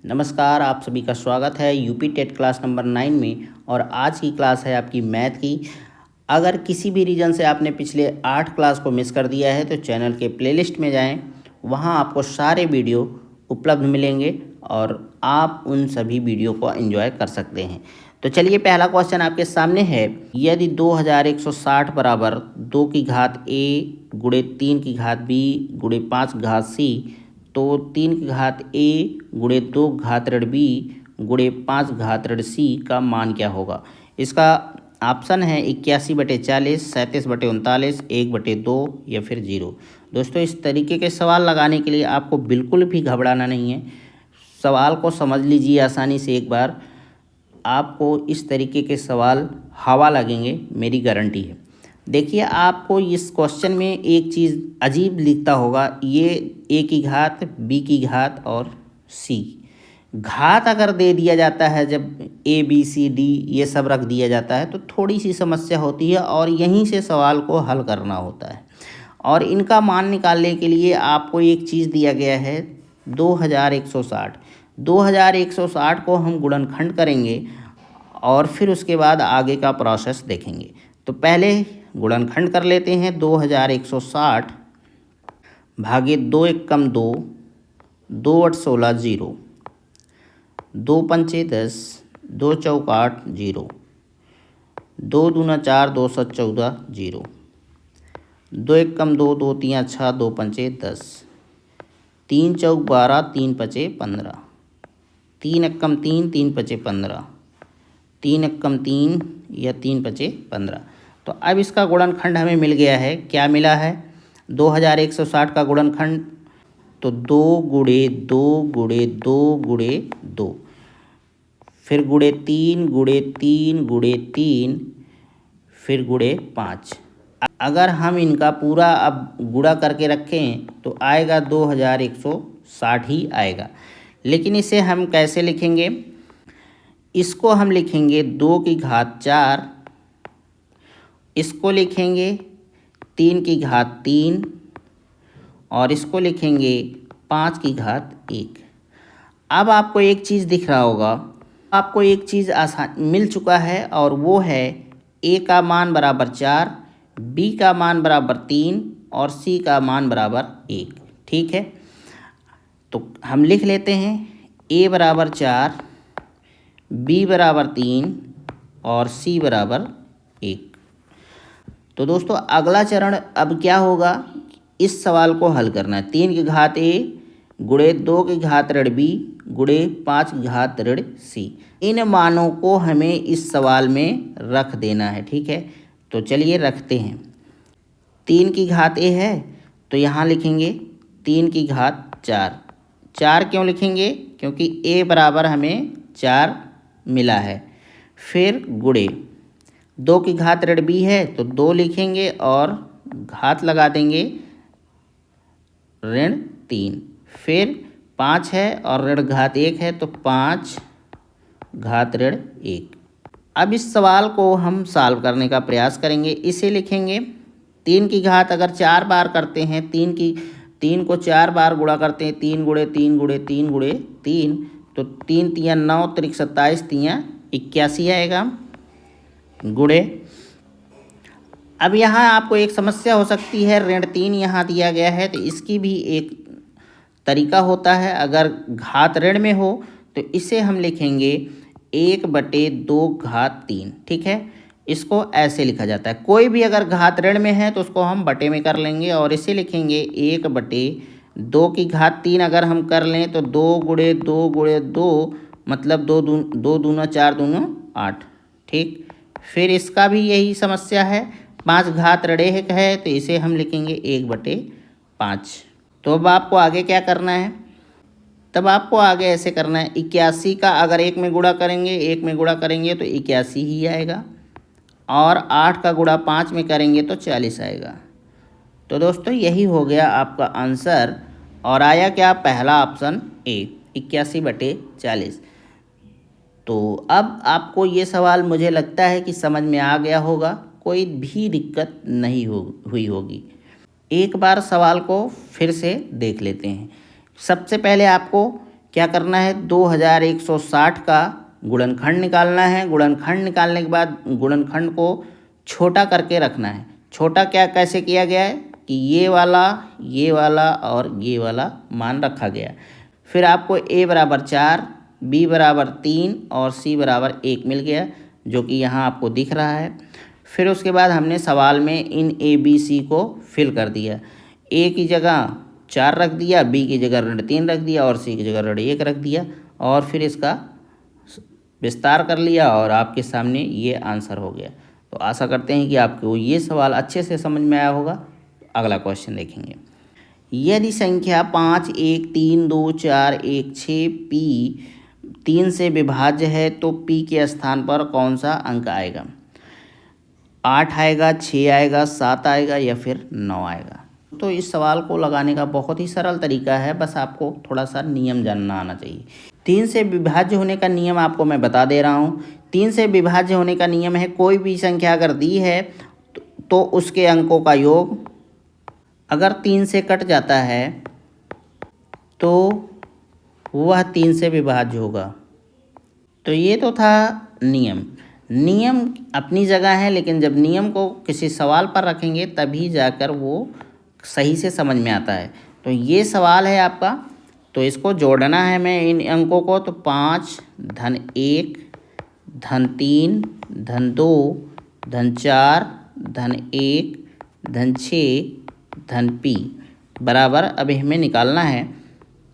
नमस्कार, आप सभी का स्वागत है यूपी टेट क्लास नंबर 9 में। और आज की क्लास है आपकी मैथ की। अगर किसी भी रीज़न से आपने पिछले 8 क्लास को मिस कर दिया है तो चैनल के प्लेलिस्ट में जाएं, वहां आपको सारे वीडियो उपलब्ध मिलेंगे और आप उन सभी वीडियो को एंजॉय कर सकते हैं। तो चलिए, पहला क्वेश्चन आपके सामने है। यदि 2160 बराबर 2 की घात a गुणे 3 की घात b गुणे 5 की घात c, तो 3 की घात a गुणे 2 की घात ऋण b गुणे 5 की घात ऋण c का मान क्या होगा। इसका ऑप्शन है 81/40, 37/39, 1/2 या फिर 0। दोस्तों, इस तरीके के सवाल लगाने के लिए आपको बिल्कुल भी घबराना नहीं है। सवाल को समझ लीजिए आसानी से एक बार। आपको इस तरीके के सवाल हवा लगेंगे, मेरी गारंटी है। देखिए, आपको इस क्वेश्चन में एक चीज़ अजीब दिखता होगा, ये a की घात, b की घात और c घात अगर दे दिया जाता है, जब a b c d ये सब रख दिया जाता है तो थोड़ी सी समस्या होती है और यहीं से सवाल को हल करना होता है। और इनका मान निकालने के लिए आपको एक चीज़ दिया गया है 2160। 2160 को हम गुणनखंड करेंगे और फिर उसके बाद आगे का प्रोसेस देखेंगे। तो पहले गुणनखंड कर लेते हैं। 2160 भागे 2 एकम 2, 2 8 16 0, 2 पंचे 10, 2 चौक 8 0, 2 दूना 4, 2 7 14 0, 2 एकम 2, 2 3 6, 2 पंचे 10, 3 चौक 12, 3 पचे 15, 3 एकम 3, 3 पचे 15, 3 एकम 3 या 3 पचे 15। तो अब इसका गुणनखंड हमें मिल गया है। क्या मिला है? 2160 का गुणनखंड तो 2 गुणे 2 गुणे 2 गुणे 2, फिर गुणे 3 गुणे 3 गुणे 3, फिर गुणे 5। अगर हम इनका पूरा अब गुणा करके रखें तो आएगा 2160 ही आएगा। लेकिन इसे हम कैसे लिखेंगे? इसको हम लिखेंगे 2 की घात 4, इसको लिखेंगे 3 की घात 3 और इसको लिखेंगे 5 की घात 1। अब आपको एक चीज़ दिख रहा होगा, आपको एक चीज़ आसान मिल चुका है और वो है a का मान बराबर 4, b का मान बराबर 3 और c का मान बराबर 1। ठीक है, तो हम लिख लेते हैं a बराबर 4, b बराबर 3 और c बराबर 1। तो दोस्तों, अगला चरण अब क्या होगा? इस सवाल को हल करना है। 3 की घात a गुणे 2 की घात ऋण b गुणे 5 की घात ऋण c, इन मानों को हमें इस सवाल में रख देना है। ठीक है, तो चलिए रखते हैं। 3 की घात a है तो यहाँ लिखेंगे 3 की घात 4। 4 क्यों लिखेंगे? क्योंकि a बराबर हमें 4 मिला है। फिर गुणे 2 की घात ऋण b है तो 2 लिखेंगे और घात लगा देंगे ऋण 3। फिर 5 है और ऋण घात 1 है तो 5 घात ऋण 1। अब इस सवाल को हम सॉल्व करने का प्रयास करेंगे। इसे लिखेंगे 3 की घात अगर 4 बार करते हैं, 3 को 4 बार गुणा करते हैं, 3 गुणे 3 गुणे 3 गुणे 3, तो 3 तियाँ 9, त्रिक 27, तियाँ 81 आएगा गुणे। अब यहाँ आपको एक समस्या हो सकती है, ऋण 3 यहाँ दिया गया है तो इसकी भी एक तरीका होता है। अगर घात ऋण में हो तो इसे हम लिखेंगे 1/2 घात 3। ठीक है, इसको ऐसे लिखा जाता है। कोई भी अगर घात ऋण में है तो उसको हम बटे में कर लेंगे और इसे लिखेंगे 1/2 की घात 3। अगर हम कर लें तो 2 गुणे 2 गुणे 2 मतलब 2 दूना 4 दूना 8। ठीक, फिर इसका भी यही समस्या है। 5 घात ऋण 1 है तो इसे हम लिखेंगे 1/5। तो अब आपको आगे क्या करना है? तब आपको आगे ऐसे करना है, 81 का अगर 1 में गुणा करेंगे, 1 में गुणा करेंगे तो 81 ही आएगा और 8 का गुणा 5 में करेंगे तो 40 आएगा। तो दोस्तों, यही हो गया आपका आंसर और आया क्या? पहला ऑप्शन ए, 81/40। तो अब आपको ये सवाल मुझे लगता है कि समझ में आ गया होगा, कोई भी दिक्कत नहीं हुई होगी। एक बार सवाल को फिर से देख लेते हैं। सबसे पहले आपको क्या करना है, 2160 का गुणनखंड निकालना है। गुणनखंड निकालने के बाद गुणनखंड को छोटा करके रखना है। छोटा क्या कैसे किया गया है कि ये वाला और ये वाला मान रखा गया। फिर आपको a बराबर 4, b बराबर 3 और c बराबर 1 मिल गया, जो कि यहाँ आपको दिख रहा है। फिर उसके बाद हमने सवाल में इन a b c को फिल कर दिया। a की जगह 4 रख दिया, b की जगह ऋण 3 रख दिया और c की जगह ऋण 1 रख दिया, और फिर इसका विस्तार कर लिया और आपके सामने ये आंसर हो गया। तो आशा करते हैं कि आपको ये सवाल अच्छे से समझ में आया होगा। अगला क्वेश्चन देखेंगे। यदि संख्या 5, 1, 3, 2, 4, 1, 6 p 3 से विभाज्य है तो p के स्थान पर कौन सा अंक आएगा? 8 आएगा, 6 आएगा, 7 आएगा या फिर 9 आएगा? तो इस सवाल को लगाने का बहुत ही सरल तरीका है, बस आपको थोड़ा सा नियम जानना आना चाहिए। 3 से विभाज्य होने का नियम आपको मैं बता दे रहा हूँ। 3 से विभाज्य होने का नियम है, कोई भी संख्या अगर दी है तो उसके अंकों का योग अगर 3 से कट जाता है तो वह 3 से विभाज्य होगा। तो ये तो था नियम। नियम अपनी जगह है, लेकिन जब नियम को किसी सवाल पर रखेंगे तभी जाकर वो सही से समझ में आता है। तो ये सवाल है आपका, तो इसको जोड़ना है मैं इन अंकों को। तो 5, धन 1, धन 3, धन 2, धन 4, धन 1, धन 6, धन p बराबर अभी हमें निकालना है।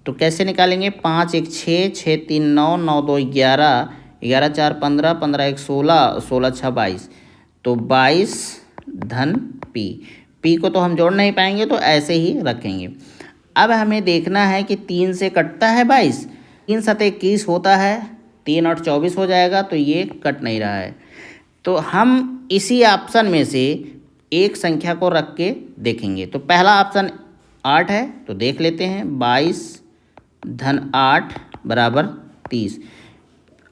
तो कैसे निकालेंगे? 5 1 6, 6 3 9, 9 2 11, 11 4 15, 15 1 16, 16 6 22। तो 22 धन p को तो हम जोड़ नहीं पाएंगे, तो ऐसे ही रखेंगे। अब हमें देखना है कि 3 से कटता है 22, 3 7 21 होता है, 3 8 24 हो जाएगा, तो ये कट नहीं रहा है। तो हम इसी ऑप्शन में से एक संख्या को रख के देखेंगे। तो पहला ऑप्शन 8 है, तो देख लेते हैं। 22 धन 8 बराबर 30।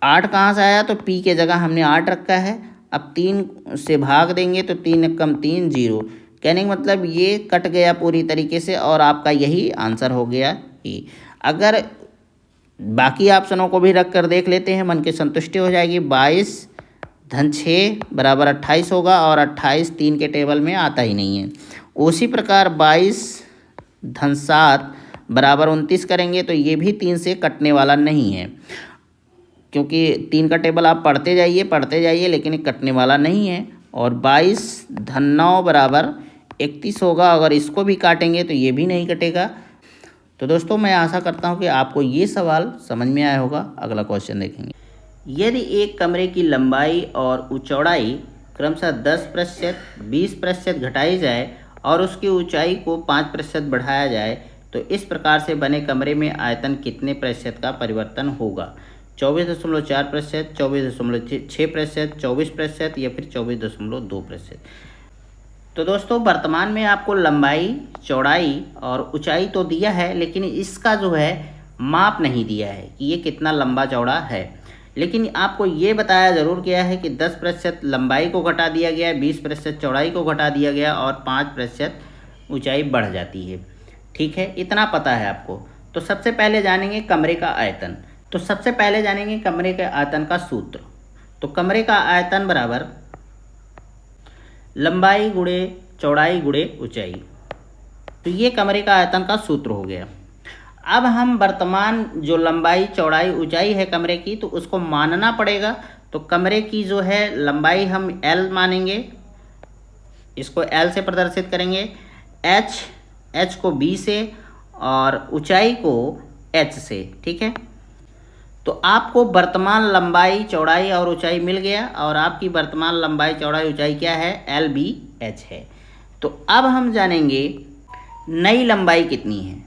8 कहाँ से आया? तो p के जगह हमने 8 रखा है। अब 3 से भाग देंगे तो 3 कम 3 0। कहने का मतलब ये कट गया पूरी तरीके से और आपका यही आंसर हो गया कि अगर बाकी ऑप्शनों को भी रख कर देख लेते हैं, मन की संतुष्टि हो जाएगी। 22 धन 6 बराबर 28 होगा और 28 3 के टेबल में आता ही नहीं है। उसी प्रकार 22 धन 7 बराबर 29 करेंगे तो ये भी 3 से कटने वाला नहीं है, क्योंकि 3 का टेबल आप पढ़ते जाइए लेकिन कटने वाला नहीं है। और 22 धन 9 बराबर 31 होगा, अगर इसको भी काटेंगे तो ये भी नहीं कटेगा। तो दोस्तों मैं आशा करता हूँ कि आपको ये सवाल समझ में आया होगा। अगला क्वेश्चन देखेंगे। यदि एक कमरे की लंबाई और चौड़ाई क्रमशः 10%, 20% घटाई जाए और उसकी ऊंचाई को 5% बढ़ाया जाए तो इस प्रकार से बने कमरे में आयतन कितने प्रतिशत का परिवर्तन होगा? 24.4%, 24.6%, 24% या फिर 24.2%। तो दोस्तों वर्तमान में आपको लंबाई, चौड़ाई और ऊंचाई तो दिया है, लेकिन इसका जो है माप नहीं दिया है कि ये कितना लंबा चौड़ा है। लेकिन आपको ये बताया ज़रूर गया है कि 10% लंबाई को घटा दिया गया है, 20% चौड़ाई को घटा दिया गया और 5% ऊंचाई बढ़ जाती है। ठीक है, इतना पता है आपको। तो सबसे पहले जानेंगे कमरे का आयतन। तो सबसे पहले जानेंगे कमरे के आयतन का सूत्र। तो कमरे का आयतन बराबर लंबाई गुणे चौड़ाई गुणे ऊंचाई। तो ये कमरे का आयतन का सूत्र हो गया। अब हम वर्तमान जो लंबाई, चौड़ाई, ऊंचाई है कमरे की, तो उसको मानना पड़ेगा। तो कमरे की जो है लंबाई हम L मानेंगे, इसको L से प्रदर्शित करेंगे, H को B से और ऊंचाई को H से। ठीक है, तो आपको वर्तमान लंबाई, चौड़ाई और ऊंचाई मिल गया और आपकी वर्तमान लंबाई, चौड़ाई, ऊंचाई क्या है? LBH है। तो अब हम जानेंगे नई लंबाई कितनी है।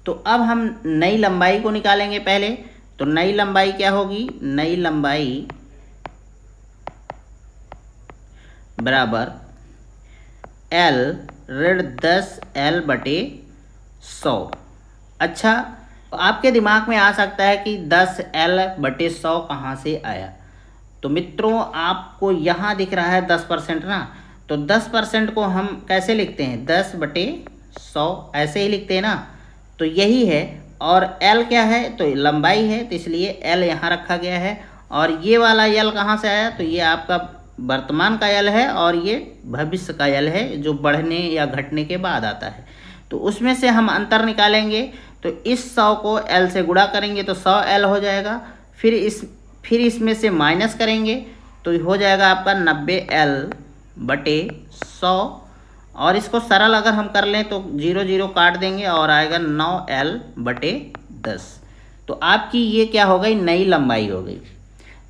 तो अब हम नई लंबाई को निकालेंगे पहले। तो नई लंबाई क्या होगी? नई लंबाई बराबर L ऋण 10L बटे 100। अच्छा, तो आपके दिमाग में आ सकता है कि 10L बटे 100 कहाँ से आया? तो मित्रों आपको यहाँ दिख रहा है 10% ना, तो 10% को हम कैसे लिखते हैं? 10 बटे 100 ऐसे ही लिखते हैं ना। तो यही है और एल क्या है, तो लंबाई है, तो इसलिए एल यहाँ रखा गया है। और ये वाला एल कहाँ से आया, तो ये आपका वर्तमान का एल है और ये भविष्य का एल है जो बढ़ने या घटने के बाद आता है। तो उसमें से हम अंतर निकालेंगे, तो इस 100 को एल से गुणा करेंगे तो 100 एल हो जाएगा। फिर इसमें से माइनस करेंगे तो हो जाएगा आपका 90 एल बटे 100। और इसको सरल अगर हम कर लें तो 0 0 काट देंगे और आएगा 9 एल बटे 10। तो आपकी ये क्या हो गई, नई लंबाई हो गई।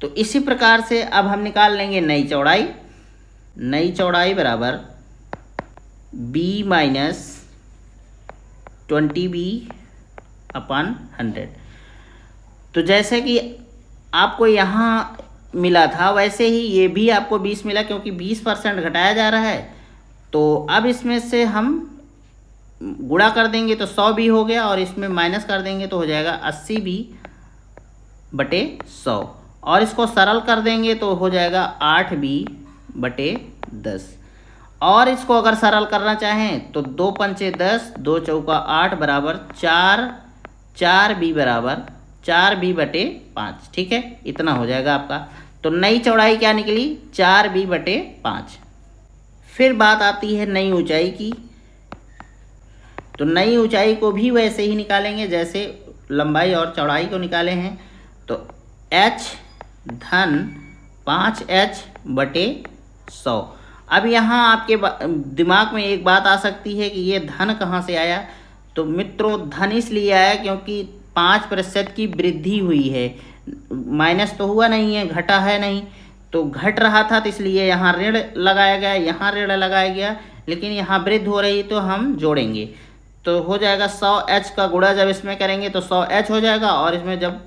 तो इसी प्रकार से अब हम निकाल लेंगे नई चौड़ाई। नई चौड़ाई बराबर b माइनस 20b अपन 100। तो जैसे कि आपको यहाँ मिला था वैसे ही ये भी आपको 20 मिला, क्योंकि 20% घटाया जा रहा है। तो अब इसमें से हम गुणा कर देंगे तो 100 भी हो गया, और इसमें माइनस कर देंगे तो हो जाएगा 80 भी बटे 100। और इसको सरल कर देंगे तो हो जाएगा 8 बी बटे 10। और इसको अगर सरल करना चाहें तो 2 पंचे 10, 2 चौका 8 बराबर 4 बी बराबर 4 बी बटे 5। ठीक है, इतना हो जाएगा आपका। तो नई चौड़ाई क्या निकली, 4 बी बटे 5। फिर बात आती है नई ऊंचाई की। तो नई ऊंचाई को भी वैसे ही निकालेंगे जैसे लंबाई और चौड़ाई को निकाले हैं। तो h धन 5h बटे 100। अब यहाँ आपके दिमाग में एक बात आ सकती है कि ये धन कहाँ से आया। तो मित्रों, धन इसलिए आया क्योंकि 5% की वृद्धि हुई है, माइनस तो हुआ नहीं है, घटा है नहीं। तो घट रहा था तो इसलिए यहाँ ऋण लगाया गया, यहाँ ऋण लगाया गया, लेकिन यहाँ वृद्धि हो रही तो हम जोड़ेंगे। तो हो जाएगा 100h का गुणा जब इसमें करेंगे तो 100h हो जाएगा, और इसमें जब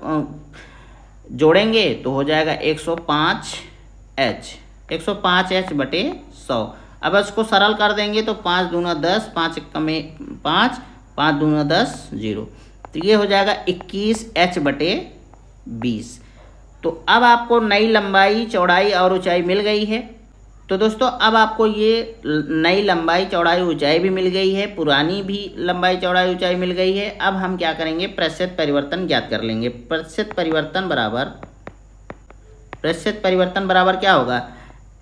जोड़ेंगे तो हो जाएगा 105h बटे 100। अब इसको सरल कर देंगे तो 5 दूना 10, 5 एकम 5, 5 दूना 10 0। तो ये हो जाएगा 21h बटे 20। तो अब आपको नई लंबाई, चौड़ाई और ऊंचाई मिल गई है। तो दोस्तों, अब आपको ये नई लंबाई, चौड़ाई, ऊंचाई भी मिल गई है, पुरानी भी लंबाई, चौड़ाई, ऊंचाई मिल गई है। अब हम क्या करेंगे, प्रतिशत परिवर्तन ज्ञात कर लेंगे। प्रतिशत परिवर्तन बराबर क्या होगा,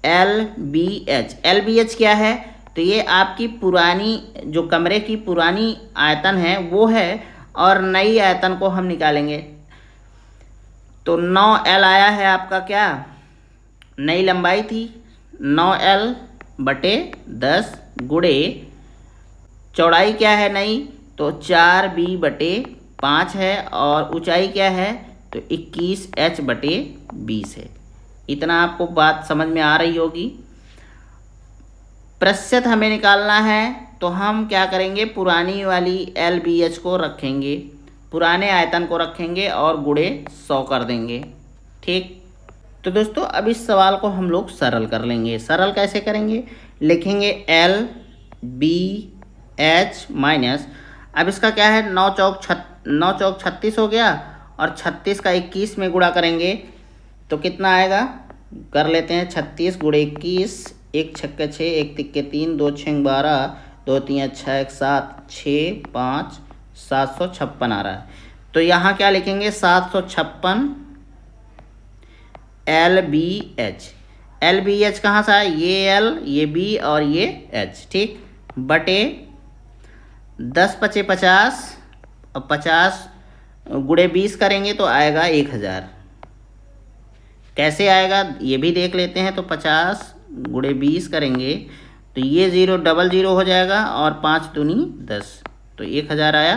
LBH। LBH क्या है, तो ये आपकी पुरानी जो कमरे की पुरानी आयतन है वो है, और नई आयतन को हम निकालेंगे। तो 9L आया है आपका, क्या नई लंबाई थी, 9L बटे 10 गुणे चौड़ाई क्या है नई, तो 4B बटे 5 है, और ऊंचाई क्या है, तो 21H बटे 20 है। इतना आपको बात समझ में आ रही होगी। प्रतिशत हमें निकालना है तो हम क्या करेंगे, पुरानी वाली LBH को रखेंगे, पुराने आयतन को रखेंगे और गुणे 100 कर देंगे। ठीक, तो दोस्तों अब इस सवाल को हम लोग सरल कर लेंगे। सरल कैसे करेंगे, लिखेंगे LBH माइनस, अब इसका क्या है, 9 चौक 36 हो गया, और 36 का 21 में गुणा करेंगे तो कितना आएगा, कर लेते हैं 36 गुणे 21, 1 छक्के 6, 1 तिक्के 3, 2 छः 12, 2 3 6 1 7, 6 5 756 आ रहा है। तो यहाँ क्या लिखेंगे, 756 LBH। LBH कहाँ से आया, ये L, ये B और ये H। ठीक, बटे 10 पचे 50, और 50 गुणे 20 करेंगे तो आएगा 1000। कैसे आएगा ये भी देख लेते हैं। तो 50 गुणे 20 करेंगे तो ये 0 डबल 0 हो जाएगा, और 5 दूनी 10, तो 1000 आया।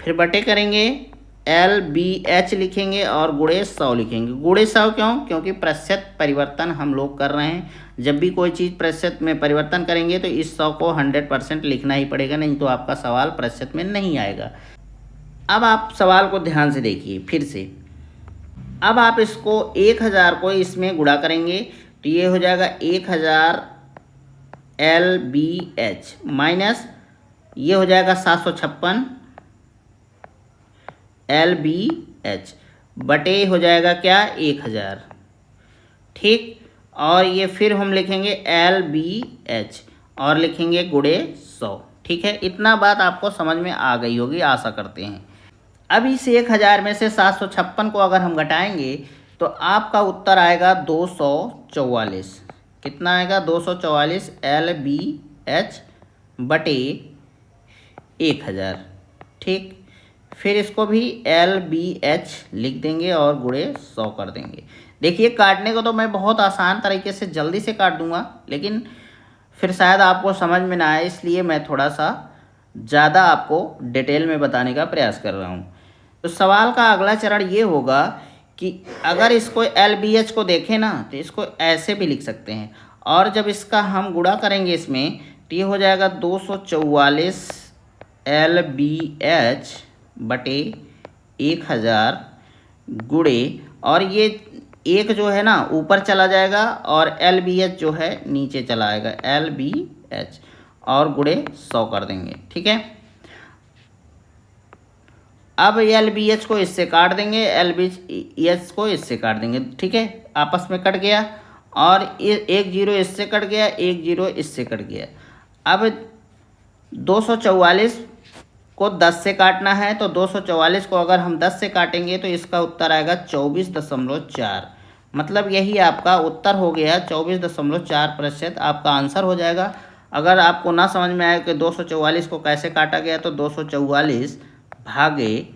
फिर बटे करेंगे, LBH लिखेंगे और गुणे 100 लिखेंगे। गुणे 100 क्यों, क्योंकि प्रतिशत परिवर्तन हम लोग कर रहे हैं। जब भी कोई चीज़ प्रतिशत में परिवर्तन करेंगे तो इस 100 को 100% लिखना ही पड़ेगा, नहीं तो आपका सवाल प्रतिशत में नहीं आएगा। अब आप सवाल को ध्यान से देखिए फिर से। अब आप इसको 1000 को इसमें गुणा करेंगे तो ये हो जाएगा 1000 LBH माइनस ये हो जाएगा 756 LBH बटे हो जाएगा क्या 1000। ठीक, और ये फिर हम लिखेंगे LBH और लिखेंगे गुणे 100। ठीक है, इतना बात आपको समझ में आ गई होगी, आशा करते हैं। अब इस 1000 में से 756 को अगर हम घटाएंगे तो आपका उत्तर आएगा 244। कितना आएगा? 244 LBH बटे 1000। ठीक, फिर इसको भी LBH लिख देंगे और गुणे 100 कर देंगे। देखिए काटने को तो मैं बहुत आसान तरीके से जल्दी से काट दूंगा, लेकिन फिर शायद आपको समझ में ना आए, इसलिए मैं थोड़ा सा ज़्यादा आपको डिटेल में बताने का प्रयास कर रहा हूँ। तो सवाल का अगला चरण ये होगा कि अगर इसको LBH को देखें ना तो इसको ऐसे भी लिख सकते हैं, और जब इसका हम गुणा करेंगे इसमें तो ये हो जाएगा 244 LBH बटे 1000 गुणे, और ये एक जो है ना ऊपर चला जाएगा और LBH जो है नीचे चला आएगा, LBH और गुणे 100 कर देंगे। ठीक है, अब LBH को इससे काट देंगे, LBH को इससे काट देंगे। ठीक है, आपस में कट गया, और एक जीरो इससे कट गया, एक जीरो इससे कट गया। अब 244 को 10 से काटना है, तो 244 को अगर हम 10 से काटेंगे तो इसका उत्तर आएगा 24.4। मतलब यही आपका उत्तर हो गया, 24.4% आपका आंसर हो जाएगा। अगर आपको ना समझ में आए कि 244 को कैसे काटा गया तो 244 भागे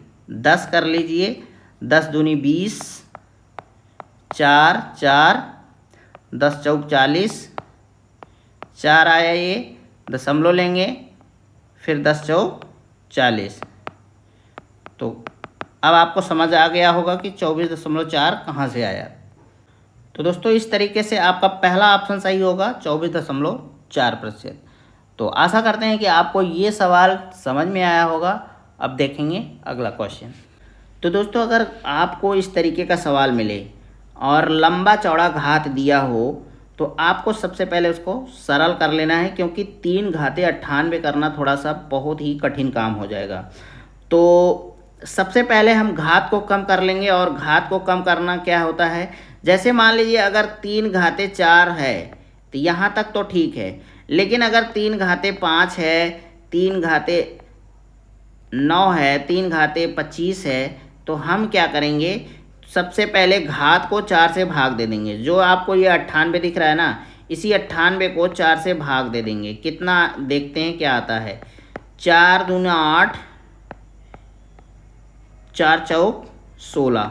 10 कर लीजिए, 10 दूनी 20, 4 4, 10 चौक 40, 4 आया, ये दशमलव लेंगे, फिर 10 चौक 40। तो अब आपको समझ आ गया होगा कि 24.4 कहाँ से आया। तो दोस्तों इस तरीके से आपका पहला ऑप्शन सही होगा, 24.4%। तो आशा करते हैं कि आपको ये सवाल समझ में आया होगा। अब देखेंगे अगला क्वेश्चन। तो दोस्तों अगर आपको इस तरीके का सवाल मिले और लंबा चौड़ा घात दिया हो तो आपको सबसे पहले उसको सरल कर लेना है, क्योंकि 3 घाते 98 करना थोड़ा सा बहुत ही कठिन काम हो जाएगा। तो सबसे पहले हम घात को कम कर लेंगे, और घात को कम करना क्या होता है, जैसे मान लीजिए अगर 3 घाते 4 है तो यहाँ तक तो ठीक है, लेकिन अगर 3 घाते 5 है, 3 घाते 9 है, 3 घाते 25 है, तो हम क्या करेंगे, सबसे पहले घात को 4 से भाग दे देंगे। जो आपको ये 98 दिख रहा है ना, इसी 98 को 4 से भाग दे देंगे। कितना देखते हैं क्या आता है, 4 दूना 8, 4 चौक 16,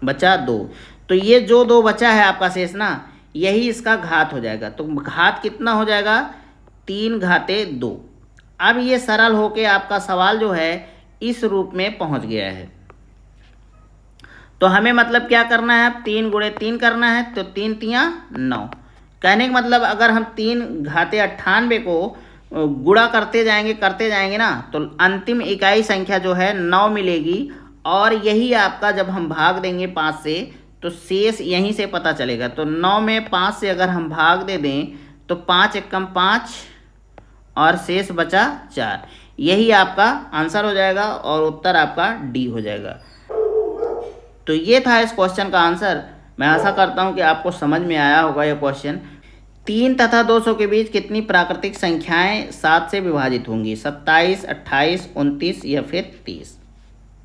बचा 2। तो ये जो 2 बचा है आपका शेष ना, यही इसका घात हो जाएगा। तो घात कितना हो जाएगा, 3 घाते 2। अब ये सरल होके आपका सवाल जो है इस रूप में पहुंच गया है। तो हमें मतलब क्या करना है, 3 गुणे 3 करना है, तो 3 तियाँ 9। कहने का मतलब अगर हम 3 घाते 98 को गुणा करते जाएंगे ना, तो अंतिम इकाई संख्या जो है 9 मिलेगी, और यही आपका जब हम भाग देंगे 5 से तो शेष यहीं से पता चलेगा। तो 9 में 5 से अगर हम भाग दे दें तो 5 एकम 5 और शेष बचा 4। यही आपका आंसर हो जाएगा और उत्तर आपका डी हो जाएगा। तो ये था इस क्वेश्चन का आंसर। मैं आशा करता हूँ कि आपको समझ में आया होगा यह क्वेश्चन। 3 तथा 200 के बीच कितनी प्राकृतिक संख्याएं 7 से विभाजित होंगी, 27, 28, 29 या फिर 30।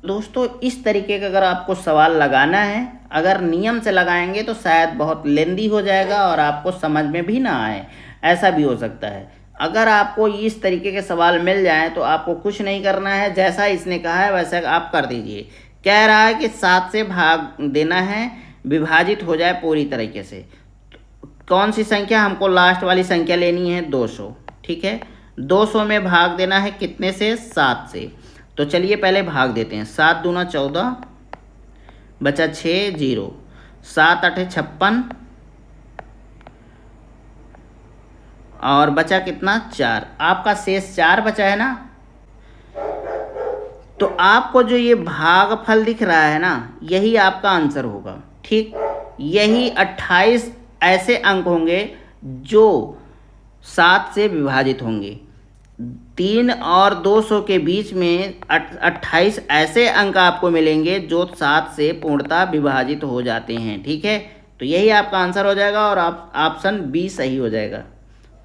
दोस्तों इस तरीके का अगर आपको सवाल लगाना है, अगर नियम से लगाएंगे तो शायद बहुत लेंदी हो जाएगा और आपको समझ में भी ना आए, ऐसा भी हो सकता है। अगर आपको इस तरीके के सवाल मिल जाएं तो आपको कुछ नहीं करना है, जैसा इसने कहा है वैसा आप कर दीजिए। कह रहा है कि 7 से भाग देना है, विभाजित हो जाए पूरी तरीके से। कौन सी संख्या, हमको लास्ट वाली संख्या लेनी है 200। ठीक है, 200 में भाग देना है कितने से, 7 से। तो चलिए पहले भाग देते हैं। 7 दूना 14, बचा 6, 0, 7 8 56, और बचा कितना, 4। आपका शेष 4 बचा है ना। तो आपको जो ये भागफल दिख रहा है ना, यही आपका आंसर होगा। ठीक, यही 28 ऐसे अंक होंगे जो 7 से विभाजित होंगे। 3 और 200 के बीच में 28 ऐसे अंक आपको मिलेंगे जो 7 से पूर्णतः विभाजित हो जाते हैं। ठीक है, तो यही आपका आंसर हो जाएगा और आप ऑप्शन बी सही हो जाएगा।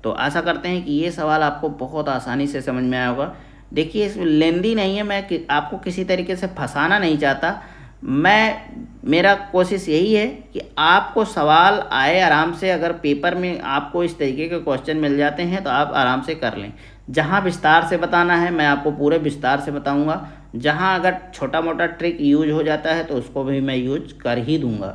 तो आशा करते हैं कि ये सवाल आपको बहुत आसानी से समझ में आया होगा। देखिए इस लेंदी नहीं है, मैं आपको किसी तरीके से फंसाना नहीं चाहता। मेरा कोशिश यही है कि आपको सवाल आए आराम से। अगर पेपर में आपको इस तरीके के क्वेश्चन मिल जाते हैं तो आप आराम से कर लें। जहाँ विस्तार से बताना है मैं आपको पूरे विस्तार से बताऊंगा, जहाँ अगर छोटा मोटा ट्रिक यूज हो जाता है तो उसको भी मैं यूज कर ही दूंगा।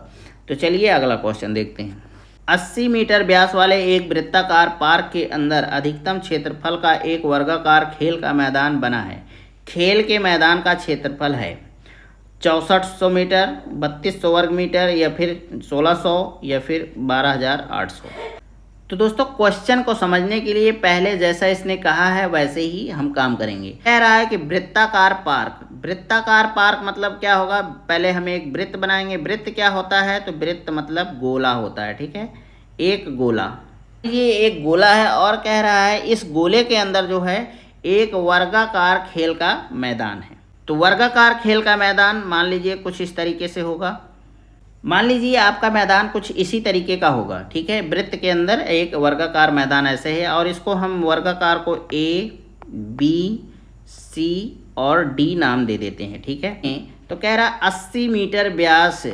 तो चलिए अगला क्वेश्चन देखते हैं। 80 मीटर व्यास वाले एक वृत्ताकार पार्क के अंदर अधिकतम क्षेत्रफल का एक वर्गाकार खेल का मैदान बना है। खेल के मैदान का क्षेत्रफल है 6400 मीटर, 3200 वर्ग मीटर, या फिर 1600, या फिर 12800। तो दोस्तों क्वेश्चन को समझने के लिए पहले जैसा इसने कहा है वैसे ही हम काम करेंगे। कह रहा है कि वृत्ताकार पार्क, वृत्ताकार पार्क मतलब क्या होगा, पहले हम एक वृत्त बनाएंगे। वृत्त क्या होता है, तो वृत्त मतलब गोला होता है, ठीक है, एक गोला। ये एक गोला है और कह रहा है इस गोले के अंदर जो है एक वर्गाकार खेल का मैदान है। तो वर्गाकार खेल का मैदान मान लीजिए कुछ इस तरीके से होगा। मान लीजिए आपका मैदान कुछ इसी तरीके का होगा, ठीक है। वृत्त के अंदर एक वर्गाकार मैदान ऐसे है और इसको हम वर्गाकार को ए, बी, सी और डी नाम दे देते हैं, ठीक है। तो कह रहा 80 मीटर व्यास,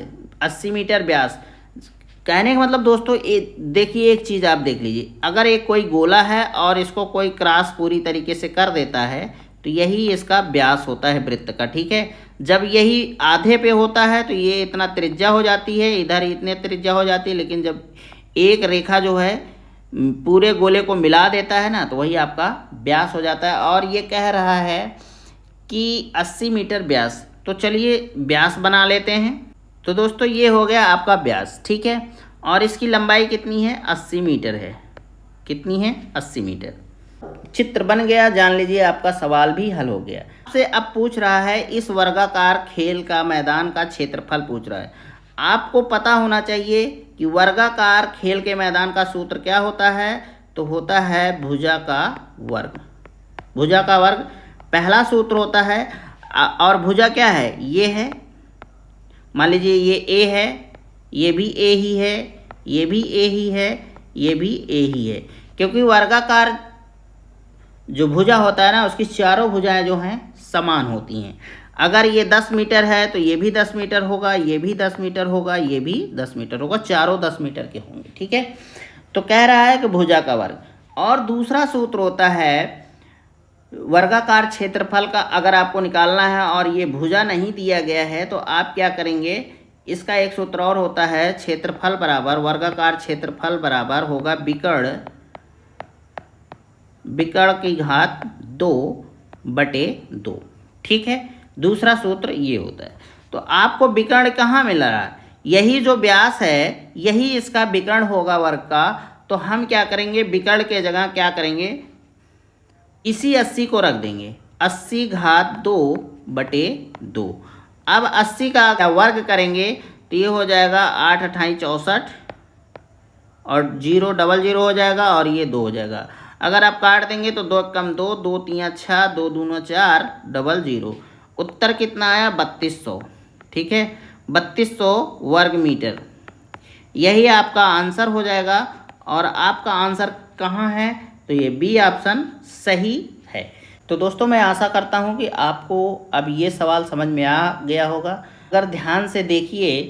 80 मीटर व्यास कहने का मतलब दोस्तों देखिए एक चीज़ आप देख लीजिए, अगर एक कोई गोला है और इसको कोई क्रॉस पूरी तरीके से कर देता है तो यही इसका व्यास होता है वृत्त का, ठीक है। जब यही आधे पे होता है तो ये इतना त्रिज्या हो जाती है, इधर इतने त्रिज्या हो जाती है, लेकिन जब एक रेखा जो है पूरे गोले को मिला देता है ना तो वही आपका व्यास हो जाता है। और ये कह रहा है कि 80 मीटर व्यास, तो चलिए व्यास बना लेते हैं। तो दोस्तों ये हो गया आपका व्यास, ठीक है। और इसकी लंबाई कितनी है, 80 मीटर है। कितनी है, 80 मीटर। चित्र बन गया, जान लीजिए आपका सवाल भी हल हो गया। आपसे अब पूछ रहा है इस वर्गाकार खेल का मैदान का क्षेत्रफल पूछ रहा है। आपको पता होना चाहिए कि वर्गाकार खेल के मैदान का सूत्र क्या होता है, तो होता है भुजा का वर्ग। भुजा का वर्ग पहला सूत्र होता है। और भुजा क्या है, ये है, मान लीजिए ये ए है, ये भी ए ही है, ये भी ए ही है, ये भी ए ही है, क्योंकि वर्गाकार जो भुजा होता है ना उसकी चारों भुजाएं जो हैं समान होती हैं। अगर ये 10 मीटर है तो ये भी 10 मीटर होगा, ये भी 10 मीटर होगा, ये भी 10 मीटर होगा, चारों 10 मीटर के होंगे, ठीक है। तो कह रहा है कि भुजा का वर्ग। और दूसरा सूत्र होता है वर्गाकार क्षेत्रफल का, अगर आपको निकालना है और ये भुजा नहीं दिया गया है तो आप क्या करेंगे, इसका एक सूत्र और होता है क्षेत्रफल बराबर, वर्गाकार क्षेत्रफल बराबर होगा विकर्ण की घात 2/2, ठीक है। दूसरा सूत्र ये होता है। तो आपको विकर्ण कहाँ मिल रहा है, यही जो व्यास है यही इसका विकर्ण होगा वर्ग का। तो हम क्या करेंगे, विकर्ण के जगह क्या करेंगे, इसी 80 को रख देंगे, 80 घात 2/2। अब 80 का वर्ग करेंगे तो ये हो जाएगा 8 अट्ठाई 64 और 0 डबल 0 हो जाएगा और ये 2 हो जाएगा। अगर आप काट देंगे तो 2 कम 2, 2 3 6, 2 दूना 4, डबल 0। उत्तर कितना आया, 3200, ठीक है, 3200 वर्ग मीटर। यही आपका आंसर हो जाएगा। और आपका आंसर कहाँ है, तो ये बी ऑप्शन सही है। तो दोस्तों मैं आशा करता हूँ कि आपको अब ये सवाल समझ में आ गया होगा। अगर ध्यान से देखिए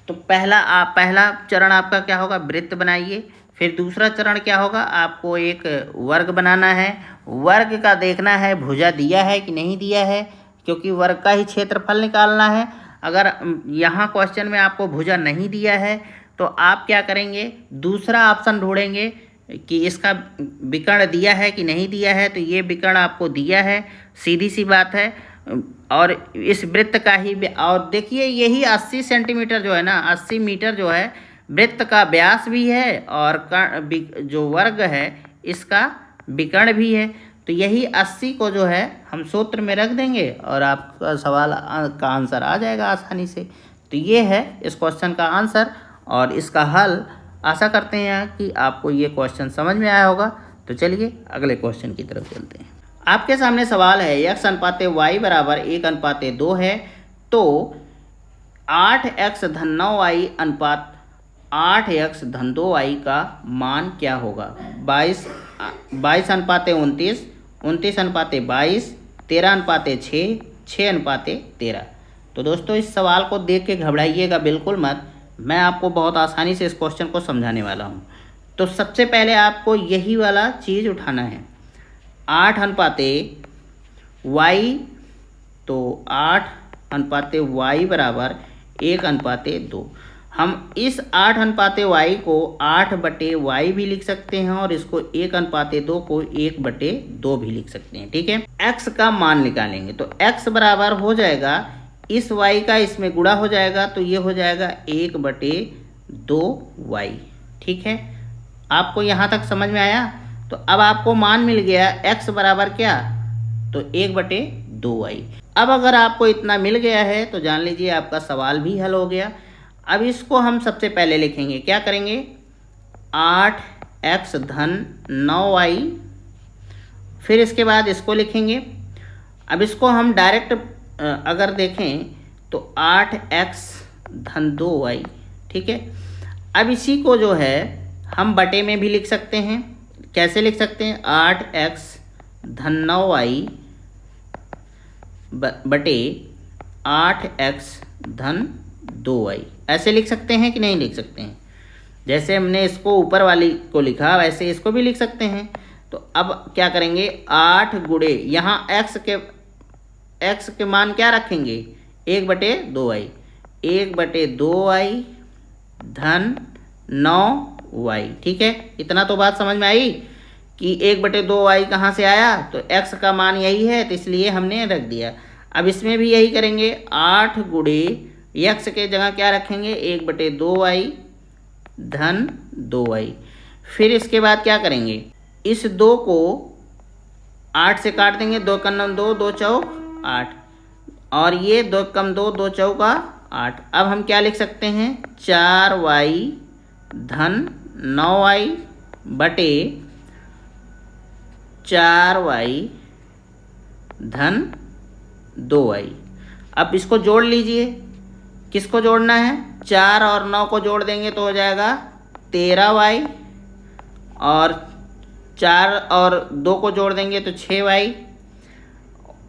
तो पहला चरण आपका क्या होगा, वृत्त बनाइए। फिर दूसरा चरण क्या होगा, आपको एक वर्ग बनाना है। वर्ग का देखना है भुजा दिया है कि नहीं दिया है, क्योंकि वर्ग का ही क्षेत्रफल निकालना है। अगर यहाँ क्वेश्चन में आपको भुजा नहीं दिया है तो आप क्या करेंगे, दूसरा ऑप्शन ढूंढेंगे कि इसका विकर्ण दिया है कि नहीं दिया है। तो ये विकर्ण आपको दिया है, सीधी सी बात है। और इस वृत्त का ही, और देखिए यही 80 सेंटीमीटर जो है ना, 80 मीटर जो है वृत्त का व्यास भी है और जो वर्ग है इसका विकर्ण भी है। तो यही 80 को जो है हम सूत्र में रख देंगे और आपका सवाल का आंसर आ जाएगा आसानी से। तो ये है इस क्वेश्चन का आंसर और इसका हल। आशा करते हैं कि आपको ये क्वेश्चन समझ में आया होगा। तो चलिए अगले क्वेश्चन की तरफ चलते हैं। आपके सामने सवाल है x/y बराबर 1/2 है, तो 8x धन 9y अनुपात 8x धन 2y का मान क्या होगा। 22 अनुपाते 29, 29 अनुपाते 22, 13:6, 6:13। तो दोस्तों इस सवाल को देख के घबराइएगा बिल्कुल मत, मैं आपको बहुत आसानी से इस क्वेश्चन को समझाने वाला हूँ। तो सबसे पहले आपको यही वाला चीज़ उठाना है, 8:y, तो 8:y बराबर 1:2। हम इस 8:y को 8/y भी लिख सकते हैं और इसको 1:2 को 1/2 भी लिख सकते हैं। ठीक है, x का मान निकालेंगे तो x बराबर हो जाएगा, इस y का इसमें गुणा हो जाएगा तो ये हो जाएगा 1/2y। ठीक है, आपको यहाँ तक समझ में आया? तो अब आपको मान मिल गया x बराबर क्या, तो 1/2y। अब अगर आपको इतना मिल गया है तो जान लीजिए आपका सवाल भी हल हो गया। अब इसको हम सबसे पहले लिखेंगे, क्या करेंगे, 8x धन 9y, फिर इसके बाद इसको लिखेंगे। अब इसको हम डायरेक्ट अगर देखें तो 8x धन 2y। ठीक है, अब इसी को जो है हम बटे में भी लिख सकते हैं। कैसे लिख सकते हैं, 8x धन 9y बटे 8x धन 2y, ऐसे लिख सकते हैं कि नहीं लिख सकते हैं? जैसे हमने इसको ऊपर वाली को लिखा वैसे इसको भी लिख सकते हैं। तो अब क्या करेंगे, 8 गुणे यहाँ x के मान क्या रखेंगे, 1/2y, 1/2y धन 9y। ठीक है, इतना तो बात समझ में आई कि 1/2y कहाँ से आया, तो x का मान यही है तो इसलिए हमने रख दिया। अब इसमें भी यही करेंगे, 8 गुणे x के जगह क्या रखेंगे, 1/2y धन 2y। फिर इसके बाद क्या करेंगे, इस 2 को 8 से काट देंगे, 2 × 9 2, 2 चौक 8, और ये 2 × 2, 2 चौका 8। अब हम क्या लिख सकते हैं, 4y धन 9y बटे 4y धन 2y। अब इसको जोड़ लीजिए, किसको जोड़ना है, 4 और 9 को जोड़ देंगे तो हो जाएगा 13y, और 4 और 2 को जोड़ देंगे तो 6y,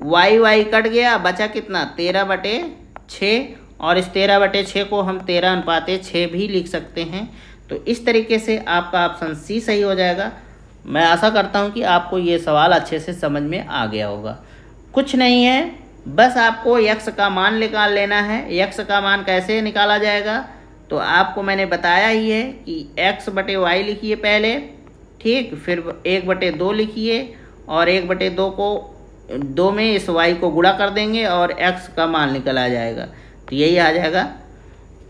y कट गया, बचा कितना, 13/6, और इस 13/6 को हम 13:6 भी लिख सकते हैं। तो इस तरीके से आपका ऑप्शन सी सही हो जाएगा। मैं आशा करता हूं कि आपको ये सवाल अच्छे से समझ में आ गया होगा। कुछ नहीं है, बस आपको x का मान निकाल लेना है। x का मान कैसे निकाला जाएगा, तो आपको मैंने बताया ही है कि x/y लिखिए पहले, ठीक, फिर 1/2 लिखिए, और 1/2 को 2 में इस y को गुणा कर देंगे और x का मान निकल आ जाएगा, तो यही आ जाएगा।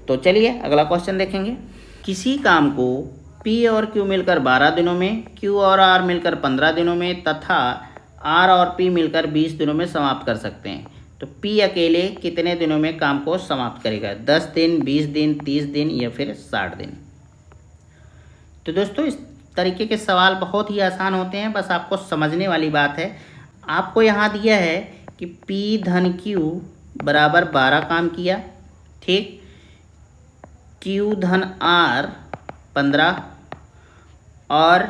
तो चलिए अगला क्वेश्चन देखेंगे। किसी काम को P और Q मिलकर 12 दिनों में, Q और R मिलकर 15 दिनों में तथा R और P मिलकर 20 दिनों में समाप्त कर सकते हैं, तो P अकेले कितने दिनों में काम को समाप्त करेगा, 10 दिन, 20 दिन, 30 दिन या फिर 60 दिन। तो दोस्तों इस तरीके के सवाल बहुत ही आसान होते हैं, बस आपको समझने वाली बात है। आपको यहाँ दिया है कि P धन Q बराबर 12 काम किया, ठीक, Q धन R 15 और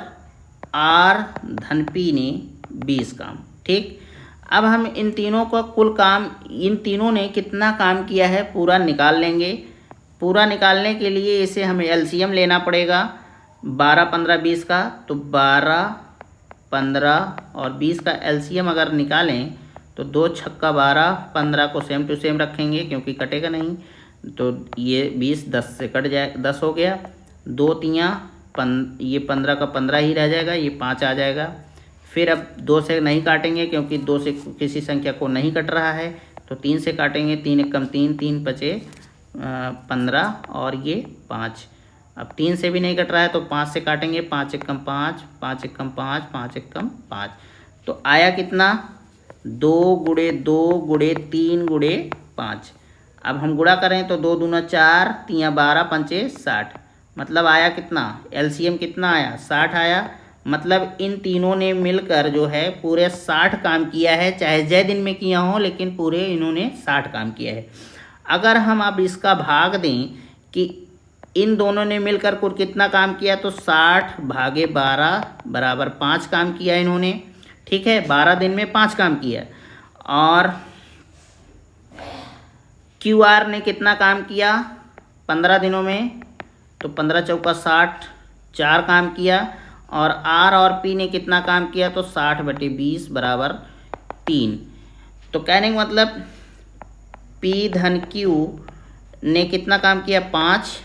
R धन P ने 20 काम, ठीक। अब हम इन तीनों का कुल काम, इन तीनों ने कितना काम किया है पूरा निकाल लेंगे। पूरा निकालने के लिए इसे हमें एलसीएम लेना पड़ेगा 12, 15, 20 का, तो 12, 15 और 20 का एलसीएम अगर निकालें तो 2 छक्का 12, 15 को सेम टू सेम रखेंगे क्योंकि कटेगा नहीं, तो ये 20 10 से कट जाए, 10 हो गया, 2 तियाँ ये 15 का 15 ही रह जाएगा, ये 5 आ जाएगा। फिर अब 2 से नहीं काटेंगे क्योंकि 2 से किसी संख्या को नहीं कट रहा है, तो 3 से काटेंगे, 3 एकम 3, 3 पचे 15 और ये 5। अब 3 से भी नहीं कट रहा है तो 5 से काटेंगे, 5 एकम 5, 5 एकम 5, 5 एकम 5, तो आया कितना, 2 गुणे 2 गुणे 3 गुणे 5। अब हम गुणा करें तो 2 दूना 4, 3 12, 5 60, मतलब आया कितना, एलसीएम कितना आया, 60 आया। मतलब इन तीनों ने मिलकर जो है पूरे 60 काम किया है, चाहे जय दिन में किया हो लेकिन पूरे इन्होंने 60 काम किया है। अगर हम अब इसका भाग दें कि इन दोनों ने मिलकर कुल कितना काम किया, तो 60 भागे 12 बराबर 5 काम किया इन्होंने, ठीक है, 12 दिन में 5 काम किया। और क्यू आर ने कितना काम किया 15 दिनों में, तो 15 चौका 60, 4 काम किया। और आर और पी ने कितना काम किया, तो 60/20 बराबर 3। तो कहने का मतलब पी धन क्यू ने कितना काम किया 5,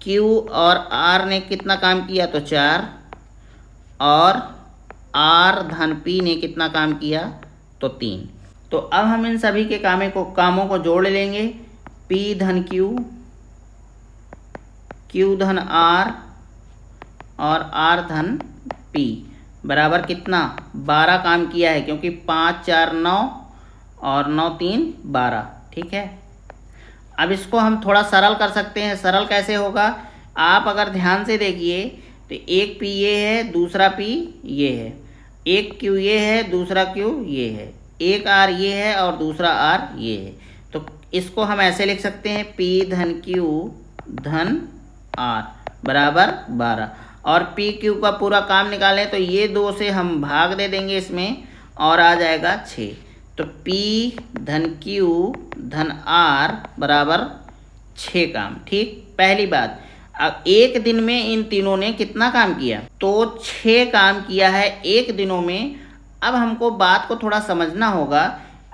क्यू और आर ने कितना काम किया तो 4, और आर धन पी ने कितना काम किया तो 3। तो अब हम इन सभी के कामों को जोड़ लेंगे। पी धन क्यू, क्यू धन आर और आर धन पी बराबर कितना 12 काम किया है, क्योंकि 5 4 9 और 9 3 12। ठीक है, अब इसको हम थोड़ा सरल कर सकते हैं। सरल कैसे होगा, आप अगर ध्यान से देखिए तो एक पी ये है, दूसरा पी ये है, एक क्यू ये है, दूसरा क्यू ये है, एक आर ये है और दूसरा आर ये है। तो इसको हम ऐसे लिख सकते हैं पी धन क्यू धन आर बराबर 12। और पी क्यू का पूरा काम निकालें तो ये 2 से हम भाग दे देंगे इसमें और आ जाएगा 6। तो पी धन क्यू धन आर बराबर 6 काम। ठीक, पहली बात, अब एक दिन में इन तीनों ने कितना काम किया, तो 6 काम किया है एक दिनों में। अब हमको बात को थोड़ा समझना होगा।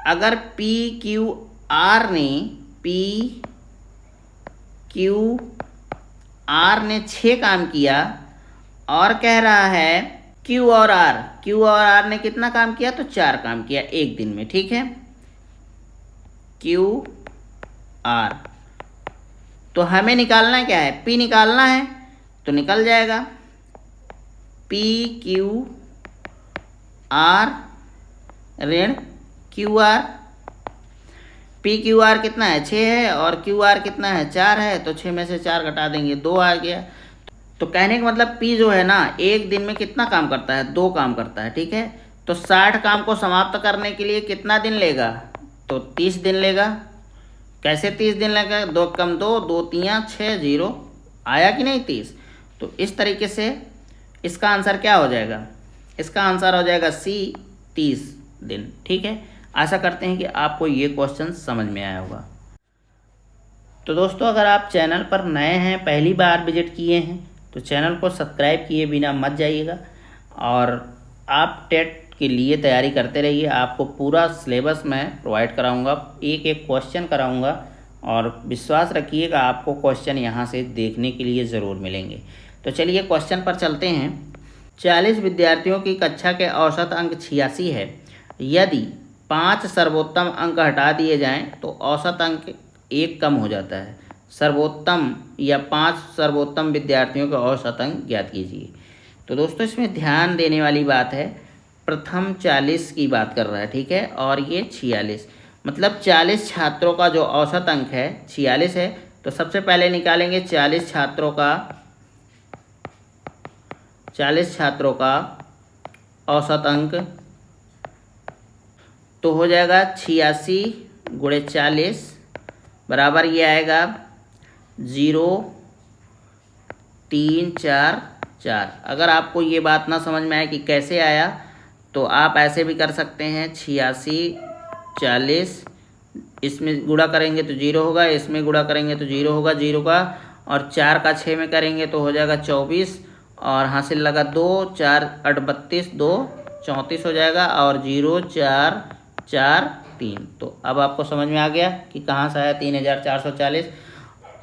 अगर पी क्यू आर ने 6 काम किया और कह रहा है क्यू और आर ने कितना काम किया तो 4 काम किया एक दिन में। ठीक है, क्यू आर, तो हमें निकालना क्या है, पी निकालना है तो निकल जाएगा पी क्यू आर ऋण Q R. P Q R कितना है 6 है और क्यू आर कितना है 4 है, तो 6 में से 4 घटा देंगे 2 आ गया। तो कहने का मतलब पी जो है ना एक दिन में कितना काम करता है 2 काम करता है। ठीक है, तो 60 काम को समाप्त करने के लिए कितना दिन लेगा, तो 30 दिन लेगा। कैसे 30 दिन लेगा, 2 कम 2, 2 3 6, 0 आया कि नहीं 30। तो इस तरीके से इसका आंसर क्या हो जाएगा, इसका आंसर हो जाएगा सी 30 दिन। ठीक है, आशा करते हैं कि आपको ये क्वेश्चन समझ में आया होगा। तो दोस्तों, अगर आप चैनल पर नए हैं, पहली बार विजिट किए हैं, तो चैनल को सब्सक्राइब किए बिना मत जाइएगा और आप टेट के लिए तैयारी करते रहिए। आपको पूरा सिलेबस मैं प्रोवाइड कराऊंगा, एक एक क्वेश्चन कराऊंगा और विश्वास रखिएगा आपको क्वेश्चन यहाँ से देखने के लिए ज़रूर मिलेंगे। तो चलिए क्वेश्चन पर चलते हैं। 40 विद्यार्थियों की कक्षा के औसत अंक 86 है। यदि 5 सर्वोत्तम अंक हटा दिए जाएं तो औसत अंक 1 कम हो जाता है। सर्वोत्तम या 5 सर्वोत्तम विद्यार्थियों के औसत अंक ज्ञात कीजिए। तो दोस्तों, इसमें ध्यान देने वाली बात है, प्रथम 40 की बात कर रहा है। ठीक है, और ये 46, मतलब 40 छात्रों का जो औसत अंक है 46 है। तो सबसे पहले निकालेंगे 40 छात्रों का औसत अंक, तो हो जाएगा 86 गुणे 40 बराबर ये आएगा 0 3 4 4। अगर आपको ये बात ना समझ में आए कि कैसे आया, तो आप ऐसे भी कर सकते हैं 86 40, इसमें गुणा करेंगे तो 0 होगा, इसमें गुणा करेंगे तो 0 होगा, 0 का, और 4 का 6 में करेंगे तो हो जाएगा 24, और हासिल लगा 2 4 8 32, 2 34 हो जाएगा, और 0 4 4 3। तो अब आपको समझ में आ गया कि कहाँ से आया 3440।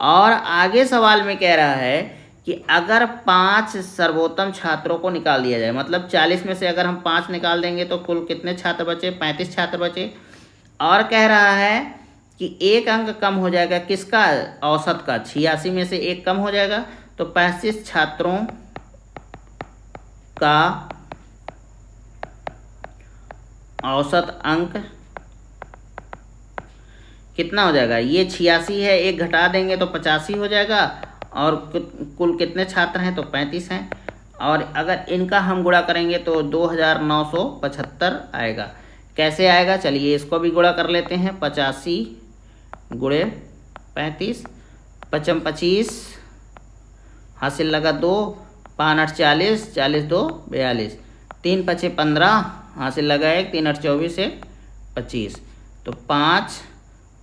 और आगे सवाल में कह रहा है कि अगर 5 सर्वोत्तम छात्रों को निकाल दिया जाए, मतलब 40 में से अगर हम 5 निकाल देंगे तो कुल कितने छात्र बचे, 35 छात्र बचे। और कह रहा है कि 1 अंक कम हो जाएगा किसका, औसत का। 86 में से 1 कम हो जाएगा, तो 35 छात्रों का औसत अंक कितना हो जाएगा, ये 86 है, 1 घटा देंगे तो 85 हो जाएगा, और कुल कितने छात्र हैं तो 35 हैं, और अगर इनका हम गुणा करेंगे तो 2975 आएगा। कैसे आएगा, चलिए इसको भी गुणा कर लेते हैं। 85 गुणे 35, 55 25, हासिल लगा 2, 5 8 40, 40 2 42, 3 5 15, हासिल लगा 1, 3 8 24, 1 25। तो 5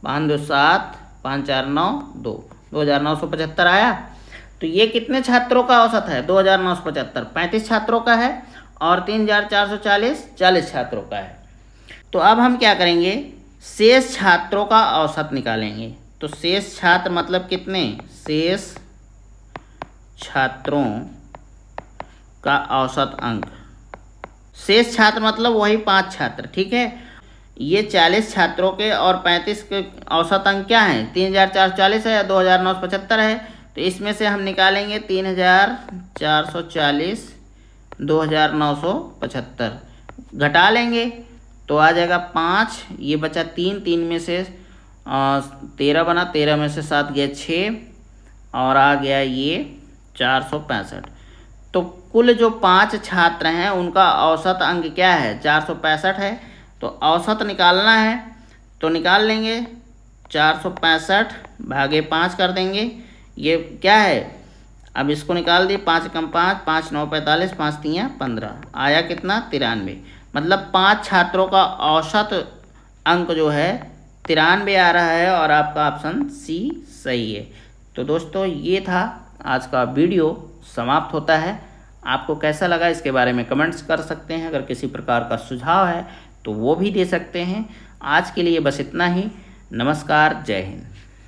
5 2 7 5 4 9 2 2975 आया। तो ये कितने छात्रों का औसत है? 2975 35 छात्रों का है और 3440 40 छात्रों का है। तो अब हम क्या करेंगे, शेष छात्रों का औसत निकालेंगे। तो शेष छात्र मतलब कितने? शेष छात्रों का औसत अंक। शेष छात्र मतलब वही 5 छात्र, ठीक है। ये 40 छात्रों के और 35 के औसत अंक क्या हैं? 3440 है या 2975 है। तो इसमें से हम निकालेंगे 3440 2975 घटा लेंगे तो आ जाएगा 5, ये बचा 3, 3 में से 13 बना, 13 में से 7 गया 6 और आ गया ये 465। तो कुल जो 5 छात्र हैं उनका औसत अंक क्या है? 465 है। तो औसत निकालना है तो निकाल लेंगे, 465 भागे 5 कर देंगे। ये क्या है? अब इसको निकाल दिए, 5 कम 5 5 9 45 5 3 15 आया कितना? 93। मतलब 5 छात्रों का औसत अंक जो है 93 आ रहा है और आपका ऑप्शन सी सही है। तो दोस्तों ये था आज का वीडियो, समाप्त होता है। आपको कैसा लगा इसके बारे में कमेंट्स कर सकते हैं। अगर किसी प्रकार का सुझाव है तो वो भी दे सकते हैं। आज के लिए बस इतना ही। नमस्कार, जय हिंद।